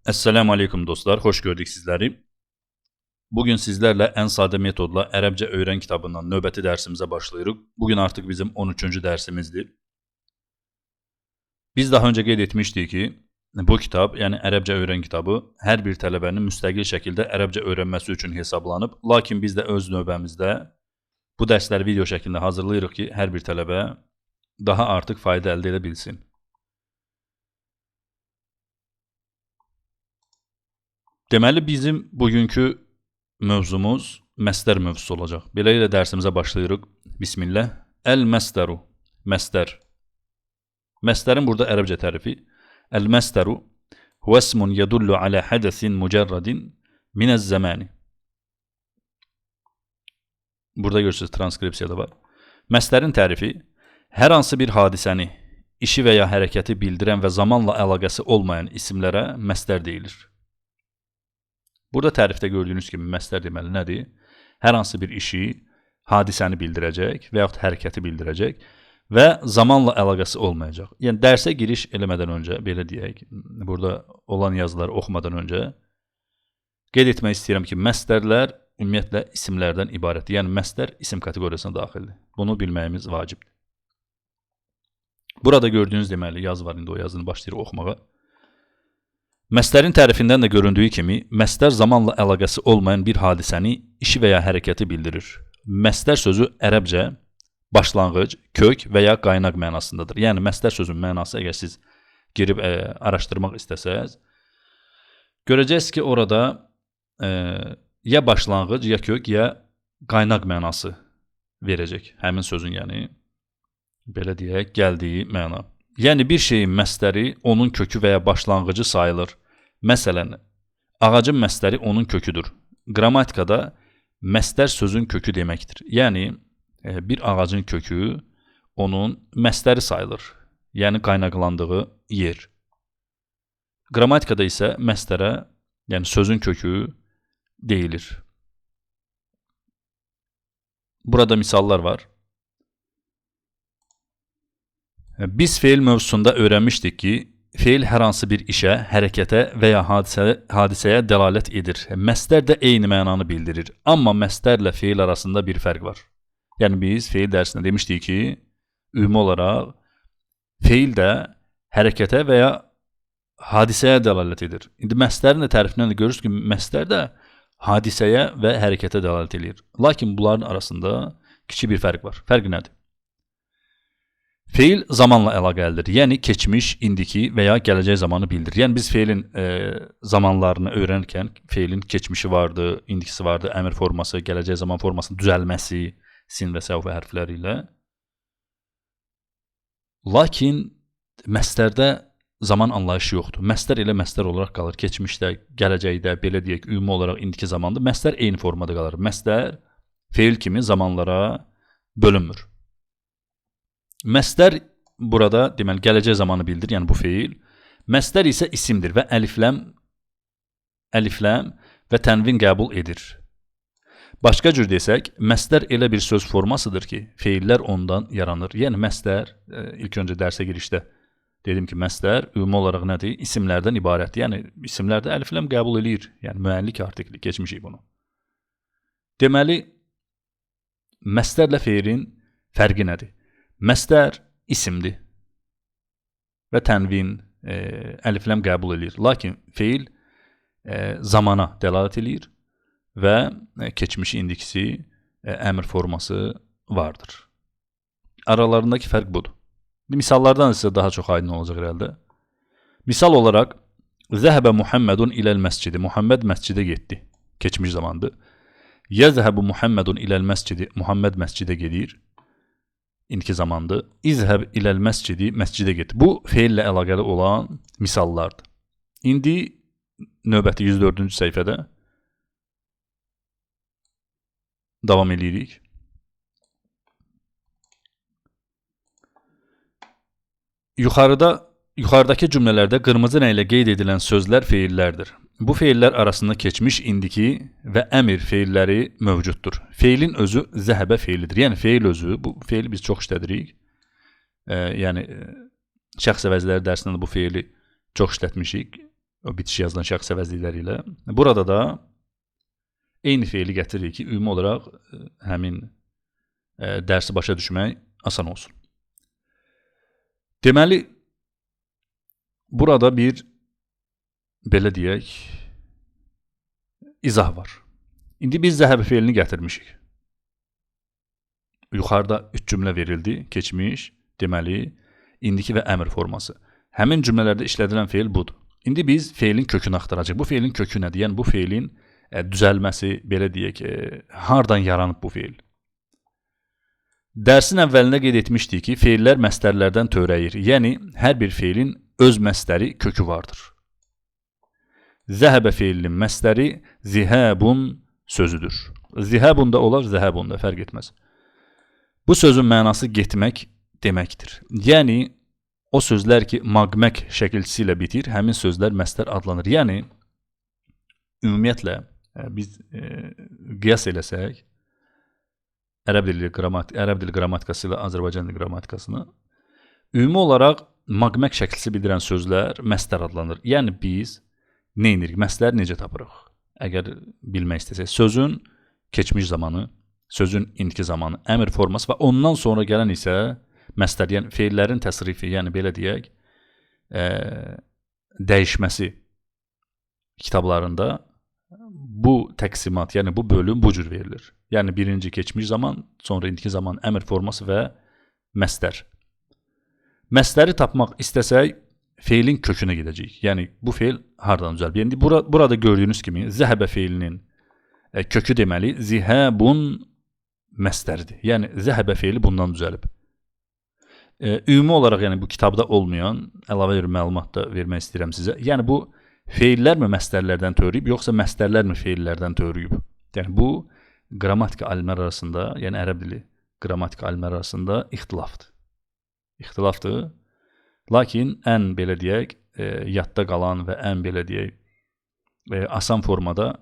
Esselamu Aleyküm dostlar, hoş gördük sizleri. Bugün sizlerle en sade metodla Ərəbcə öğren kitabından növbəti dersimize başlayırıq. Bugün artık bizim 13. dersimizdir. Biz daha önce qeyd etmişdik ki, bu kitap, yani Ərəbcə öğren kitabı her bir tələbənin müstəqil şəkildə Ərəbcə öğrenmesi üçün hesablanıb. Lakin biz də öz növbəmizdə bu dərsləri video şəklində hazırlayırıq ki, hər bir tələbə daha artıq fayda əldə edə bilsin. Deməli, bizim bugünkü mövzumuz məsdər mövzusu olacaq. Beləliklə dərsimizə başlayırıq. Bismillah. El-məsdəru. Məsdər. Məsdərin burada ərəbcə tərifi. El-məsdəru huvesmun yedullu alə hədəsin mücərradin minəz-zəmani. Burada görürsünüz, transkripsiyada var. Məsdərin tərifi, hər hansı bir hadisəni, işi və ya hərəkəti bildirən və zamanla əlaqəsi olmayan isimlərə məsdər deyilir. Burada tərifdə gördüyünüz kimi məsdər deməli nədir? Hər hansı bir işi, hadisəni bildirəcək və yaxud hərəkəti bildirəcək və zamanla əlaqəsi olmayacaq. Yəni, dərsə giriş eləmədən öncə, belə deyək, burada olan yazıları oxumadan öncə qeyd etmək istəyirəm ki, məsdərlər ümumiyyətlə isimlərdən ibarətdir. Yəni, məsdər isim kateqoriyasına daxildir. Bunu bilməyimiz vacibdir. Burada gördüyünüz deməli yazı var, indi o yazını başlayırıq oxumağa. Məsdərin tərifindən də göründüyü kimi, məsdər zamanla əlaqəsi olmayan bir hadisəni, işi və ya hərəkəti bildirir. Məsdər sözü ərəbcə başlanğıc, kök və ya qaynaq mənasındadır. Yəni, məsdər sözün mənası, əgər siz girib araşdırmaq istəsəz, görəcəksiniz ki, orada ya başlanğıc, ya kök, ya qaynaq mənası verəcək. Həmin sözün, yəni, belə deyək, gəldiyi məna. Yəni, bir şeyin məsdəri onun kökü və ya başlanğıcı sayılır. Məsələn, ağacın məsdəri onun köküdür. Qrammatikada məsdər sözün kökü deməkdir. Yəni, bir ağacın kökü onun məsdəri sayılır. Yəni, qaynaqlandığı yer. Qrammatikada isə məsdərə, yəni sözün kökü deyilir. Burada misallar var. Biz feil mövzusunda öyrənmişdik ki, feil hər hansı bir işə, hərəkətə və ya hadisəyə dəlalət edir. Məsdər də eyni mənanı bildirir. Amma məsdərlə feil arasında bir fərq var. Yəni, biz feil dərsində demişdik ki, ümumi olaraq feil də hərəkətə və ya hadisəyə dəlalət edir. İndi məsdərin də tərifindən də görürsünüz ki, məsdər də hadisəyə və hərəkətə dəlalət edir. Lakin bunların arasında kiçik bir fərq var. Fərqi nədir? Feil zamanla əlaqəlidir. Yəni, keçmiş, indiki və ya gələcək zamanı bildirir. Yəni, biz feilin zamanlarını öyrənirkən, feilin keçmişi vardı, indikisi vardı, əmr forması, gələcək zaman formasının düzəlməsi, sin və səvfə hərfləri ilə. Lakin, məsdərdə zaman anlayışı yoxdur. Məsdər elə məsdər olaraq qalır. Keçmişdə, gələcəkdə, belə deyək, ümumi olaraq indiki zamanda məsdər eyni formada qalır. Məsdər feil kimi zamanlara bölünmür. Məsdər burada, deməli, gələcək zamanı bildirir, yəni bu feil. Məsdər isə isimdir və əlifləm və tənvin qəbul edir. Başqa cür desək, məsdər elə bir söz formasıdır ki, feillər ondan yaranır. Yəni, məsdər, ilk öncə dərsə girişdə dedim ki, məsdər ümumi olaraq nədir? İsimlərdən ibarətdir. Yəni, isimlərdə əlifləm qəbul edir. Yəni, müəllik artikli, keçmişik bunu. Deməli, məsdərlə feilin fərqi nədir? Məsdər isimdir və tənvin, əlifləm qəbul edir. Lakin feil zamana dəlalət edir və keçmişi, indikisi, əmr forması vardır. Aralarındakı fərq budur. Misallardan sizə daha çox aydın olacaq herhalde. Misal olaraq, Zəhəbə Muhammedun iləl məscidi. Muhammed məscidə getdi. Keçmiş zamandır. Yəzhəbu Muhammedun iləl məscidi. Muhammed məscidə gedir. İndiki zamandır. İzhəb iləl məscidi, məscidə getdi. Bu, feillə əlaqəli olan misallardır. İndi növbəti 104-cü səhifədə davam edirik. Yuxarıdakı cümlələrdə qırmızı rənglə qeyd edilən sözlər feillərdir. Bu feillər arasında keçmiş, indiki və əmr feilləri mövcuddur. Feilin özü zəhəbə feilidir. Yəni, feil özü, bu feili biz çox işlədirik. Yəni, şəxs əvəzləri dərsində bu feili çox işlətmişik. o bitiş yazılan şəxs əvəzlikləri ilə. Burada da eyni feili gətiririk ki, ümumi olaraq həmin dərsi başa düşmək asan olsun. Deməli, burada bir, belə deyək, izah var. İndi biz zəhəbə feilini gətirmişik. Yuxarıda 3 cümlə verildi, keçmiş, deməli, indiki və əmr forması. Həmin cümlələrdə işlədilən feil budur. İndi biz feilin kökünü axtaracaq. Bu feilin kökü nədir? Yəni, bu feilin düzəlməsi, belə deyək, hardan yaranıb bu feil? Dərsin əvvəlində qeyd etmişdik ki, feillər məstərlərdən törəyir. Yəni, hər bir feilin öz məstəri kökü vardır. Zəhəbə feilinin məstəri zihəbun sözüdür. Zihəbun da olar, zəhəbun da, fərq etməz. Bu sözün mənası getmək deməkdir. Yəni, o sözlər ki, maqmək şəkilçisi ilə bitir, həmin sözlər məstər adlanır. Yəni, ümumiyyətlə, biz qiyas eləsək, ərəb dili qrammatikası ilə Azərbaycan dili qrammatikasını, ümumi olaraq maqmək şəkilçisi bildirən sözlər məstər adlanır. Yəni, biz nə edirik? Məstəri necə tapırıq? Əgər bilmək istəsək, sözün keçmiş zamanı, sözün indiki zamanı, əmr forması və ondan sonra gələn isə məstər, yəni feillərin təsrifi, yəni belə deyək, dəyişməsi kitablarında bu təqsimat, yəni bu bölüm bu cür verilir. Yəni birinci keçmiş zaman, sonra indiki zaman əmr forması və məstər. Məstəri tapmaq istəsək, feilin kökünə gedəcəyik. Yəni bu feil hardan düzəlib? Yəni burada gördüyünüz kimi zəhəbə feilinin kökü deməli zihəbun məstəridir. Yəni zəhəbə feili bundan düzəlib. Ümumi olaraq yəni bu kitabda olmayan əlavə bir məlumat da vermək istəyirəm sizə. Yəni bu feillərmi məstərlərdən törəyib, yoxsa məstərlərmi feillərdən törəyib? Yəni bu qrammatika alimlər arasında, yəni ərəb dili qrammatika alimlər arasında ixtilafdır. İxtilafdır. Lakin ən belə deyək, yadda qalan və ən belə deyək, asan formada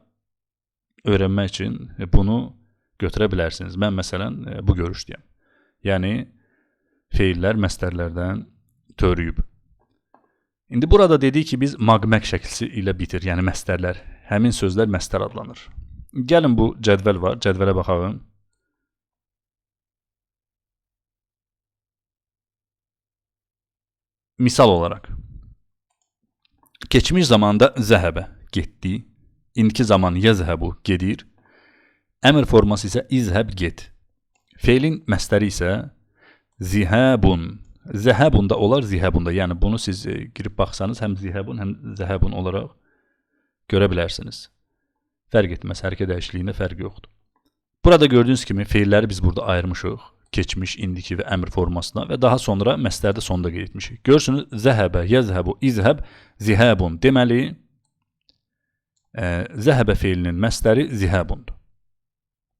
öyrənmək üçün bunu götürə bilərsiniz. Mən məsələn bu görüşdəyəm. Yəni feillər məstərlərdən törəyib. İndi burada dedik ki, biz maqmək şəkilçisi ilə bitir, yəni məstərlər. Həmin sözlər məstər adlanır. Gəlin bu cədvəl var, cədvələ baxalım. Misal olaraq, keçmiş zamanda zəhəbə getdi, indiki zaman yəzhəbu gedir, əmr forması isə izhəb get. Feilin məstəri isə zihəbun. Zəhəbun da olar, zihəbun da. Yəni bunu siz girib baxsanız həm zihəbun, həm zəhəbun olaraq görə bilərsiniz. Fərq etməz, hərəkət dəyişikliyində fərq yoxdur. Burada gördüyünüz kimi feilləri biz burada ayırmışıq. Keçmiş, indiki və əmr formasına və daha sonra məstərdə sonda qeyd etmişik. Görürsünüz, zəhəbə, yəzhəbu, izhəb, zihəbun. Deməli, zəhəbə feilinin məstəri zihəbundur.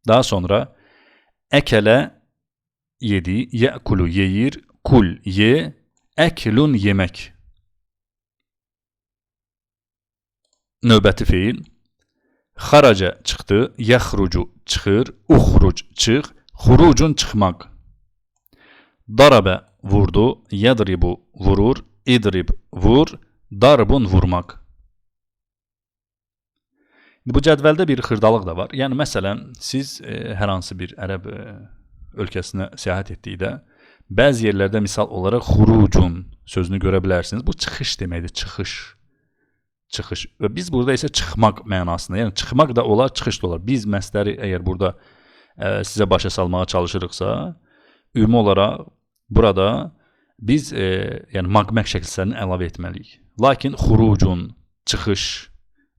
Daha sonra, əkələ yedi, yəqulu yeyir, kul ye, əklun yemək. Növbəti feil, xaraca çıxdı, yaxrucu çıxır, uxruc çıx, xurucun çıxmaq. Darabə vurdu, yadribu vurur, idrib vur, darbun vurmaq. Bu cədvəldə bir xırdalıq da var. Yəni məsələn, siz hər hansı bir ərəb ölkəsinə səyahət etdikdə bəzi yerlərdə misal olaraq xurucun sözünü görə bilərsiniz. Bu çıxış deməkdir, çıxış. Çıxış. Və biz burada isə çıxmaq mənasında, yəni çıxmaq da olar, çıxış da olar. Biz məstəri əgər burada sizə başa salmağa çalışırıqsa, ümumi olaraq burada biz yəni maqmək şəkillərini əlavə etməliyik. Lakin xurucun, çıxış,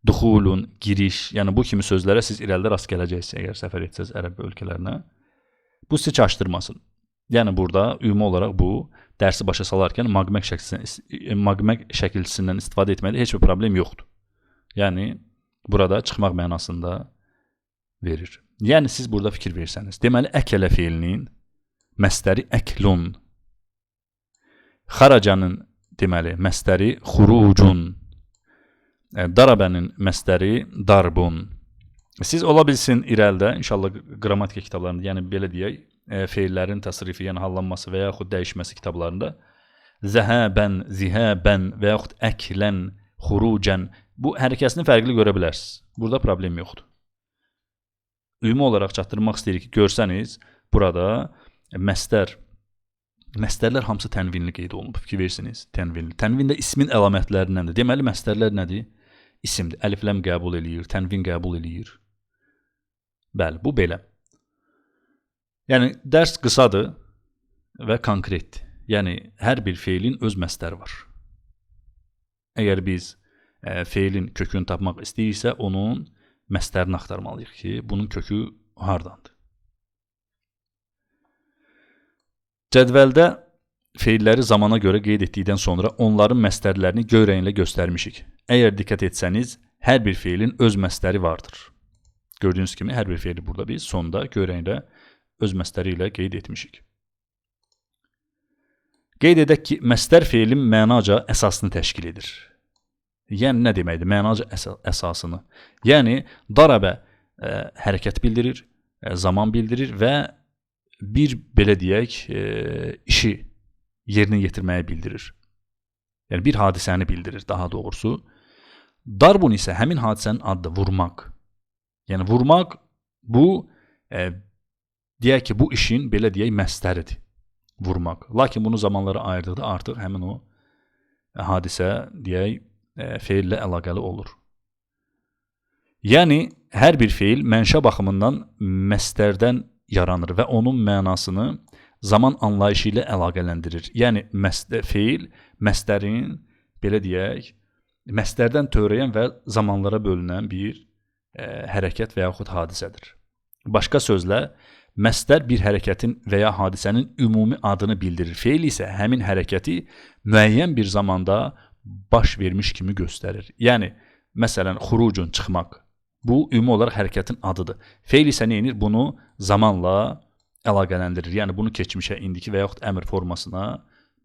duxulun, giriş, yəni bu kimi sözlərə siz irəlidə rast gələcəksiniz əgər səfər etsəz ərəb ölkələrinə. Bu sizi çaşdırmasın. Yəni burada ümumi olaraq bu dərsi başa salarkən maqmək şəkilçisindən istifadə etməkdə heç bir problem yoxdur. Yəni burada çıxmaq mənasında verir. Yəni siz burada fikir verirsəniz. Deməli əkələ feilinin məstəri əklun. Xaracanın deməli məstəri xurucun. Darabənin məstəri darbun. Siz ola bilsin irəlidə inşallah qrammatika kitablarında, yəni belə deyək, feillərin təsrifi, yəni hallanması və yaxud dəyişməsi kitablarında zəhəbən, zihəbən və yaxud əklən xurucən. Bu hər ikisini fərqli görə bilərsiniz. Burada problem yoxdur. Ümumi olaraq çatdırmaq istəyirik ki, görsəniz, burada məstərlər hamısı tənvinli qeyd olunub. Fikir versiniz, tənvinli. Tənvin də ismin əlamətlərindəndir. Deməli, məstərlər nədir? İsimdir. Əlifləm qəbul eləyir, tənvin qəbul eləyir. Bəli, bu belə. Yəni, dərs qısadır və konkretdir. Yəni, hər bir feilin öz məstəri var. Əgər biz feilin kökünü tapmaq istəyirsə, onun məstərini axtarmalıyıq ki, bunun kökü hardandır? Cədvəldə feilləri zamana görə qeyd etdikdən sonra onların məstərlərini göy rənglə göstərmişik. Əgər diqqət etsəniz, hər bir feilin öz məstəri vardır. Gördüyünüz kimi, hər bir feili burada biz sonda göy rənglə öz məstəri ilə qeyd etmişik. Qeyd edək ki, məstər feilin mənaca əsasını təşkil edir. Yəni, nə deməkdir? Mənaca əsasını. Yəni, darabə hərəkət bildirir, zaman bildirir və bir, belə deyək, işi yerinə yetirməyə bildirir. Yəni, bir hadisəni bildirir, daha doğrusu. Darbun isə həmin hadisənin adı vurmaq. Yəni, vurmaq bu, deyək ki, bu işin, belə deyək, məstəridir. Vurmaq. Lakin bunu zamanlara ayırdıqda artıq həmin o hadisə, deyək, feillə əlaqəli olur. Yəni, hər bir feil mənşə baxımından məstərdən yaranır və onun mənasını zaman anlayışı ilə əlaqələndirir. Yəni, feil məstərin, belə deyək, məstərdən törəyən və zamanlara bölünən bir hərəkət və yaxud hadisədir. Başqa sözlə, məstər bir hərəkətin və ya hadisənin ümumi adını bildirir. Feil isə həmin hərəkəti müəyyən bir zamanda baş vermiş kimi göstərir. Yəni, məsələn, xurucun, çıxmaq. Bu, ümumi olaraq hərəkətin adıdır. Feil isə nə edir? Bunu zamanla əlaqələndirir. Yəni, bunu keçmişə, indiki və yaxud əmr formasına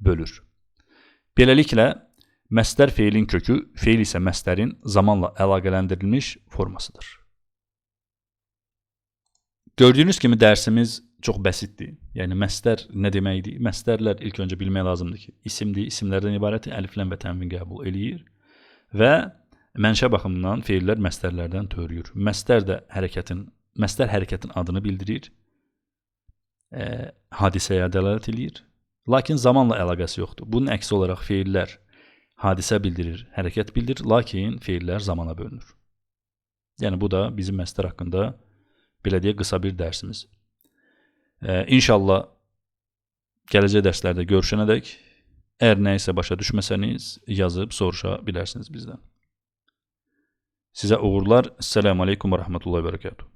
bölür. Beləliklə, məstər feilin kökü, feil isə məstərin zamanla əlaqələndirilmiş formasıdır. Gördüyünüz kimi dərsimiz çox bəsitdir. Yəni, məstər nə deməkdir? Məstərlər ilk öncə bilmək lazımdır ki, isimdir, isimlərdən ibarət əlifləm və tənvin qəbul eləyir və mənşə baxımından feillər məstərlərdən törüyür. Məstər hərəkətin adını bildirir, hadisəyə dəlالət eləyir, lakin zamanla əlaqəsi yoxdur. Bunun əksi olaraq feillər hadisə bildirir, hərəkət bildirir, lakin feillər zamana bölünür. Yəni, bu da bizim məstər haqqında, belə deyək, qısa bir dərsimiz. İnşallah gələcək dərslərdə görüşənədək, əgər nə isə başa düşməsəniz, yazıb soruşa bilərsiniz bizdən. Sizə uğurlar. Esselamu aleykum və rəhmətullahi və bərəkatuhu.